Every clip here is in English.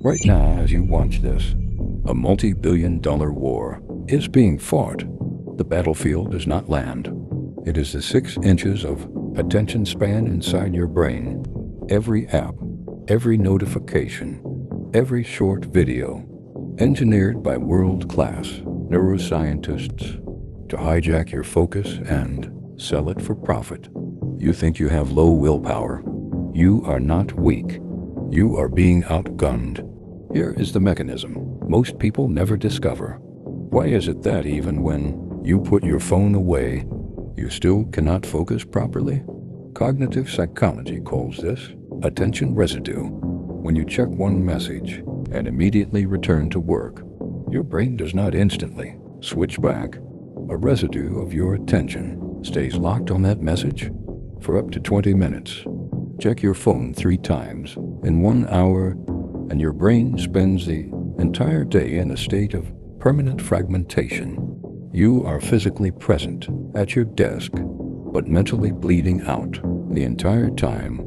Right now, as you watch this, a multi-billion-dollar war is being fought. The battlefield is not land. It is the 6 inches of attention span inside your brain. Every app, every notification, every short video, engineered by world-class neuroscientists to hijack your focus and sell it for profit. You think you have low willpower. You are not weak. You are being outgunned. Here is the mechanism most people never discover. Why is it that even when you put your phone away, you still cannot focus properly? Cognitive psychology calls this attention residue. When you check one message and immediately return to work, your brain does not instantly switch back. A residue of your attention stays locked on that message for up to 20 minutes. Check your phone 3 times in 1 hour, and your brain spends the entire day in a state of permanent fragmentation. You are physically present at your desk, but mentally bleeding out the entire time.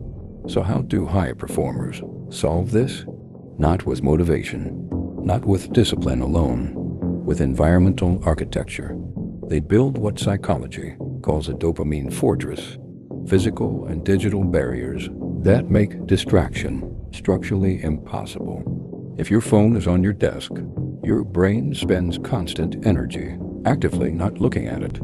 So how do high performers solve this? Not with motivation, not with discipline alone, with environmental architecture. They build what psychology calls a dopamine fortress, physical and digital barriers that make distraction structurally impossible. If your phone is on your desk, your brain spends constant energy actively not looking at it.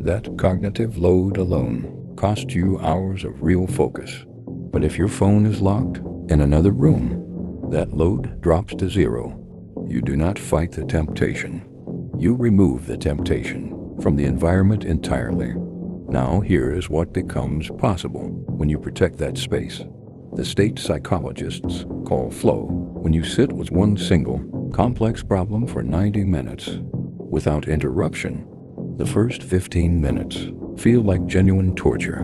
That cognitive load alone costs you hours of real focus. But if your phone is locked in another room, that load drops to 0. You do not fight the temptation. You remove the temptation from the environment entirely. Now here is what becomes possible when you protect that space. The state psychologists call flow. When you sit with one single, complex problem for 90 minutes without interruption, the first 15 minutes feel like genuine torture.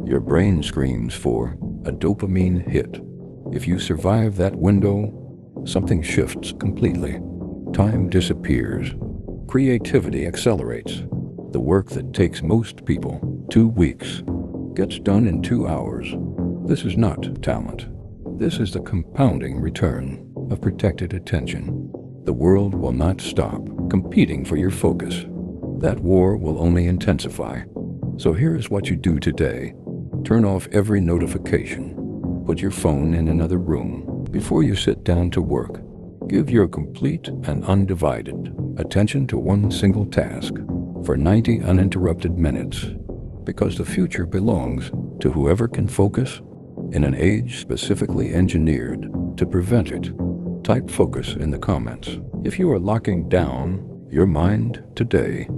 Your brain screams for a dopamine hit. If you survive that window, something shifts completely. Time disappears. Creativity accelerates. The work that takes most people 2 weeks gets done in 2 hours. This is not talent. This is the compounding return of protected attention. The world will not stop competing for your focus. That war will only intensify. So here's what you do today. Turn off every notification. Put your phone in another room before you sit down to work. Give your complete and undivided attention to one single task for 90 uninterrupted minutes, because the future belongs to whoever can focus in an age specifically engineered to prevent it. Type focus in the comments if you are locking down your mind today.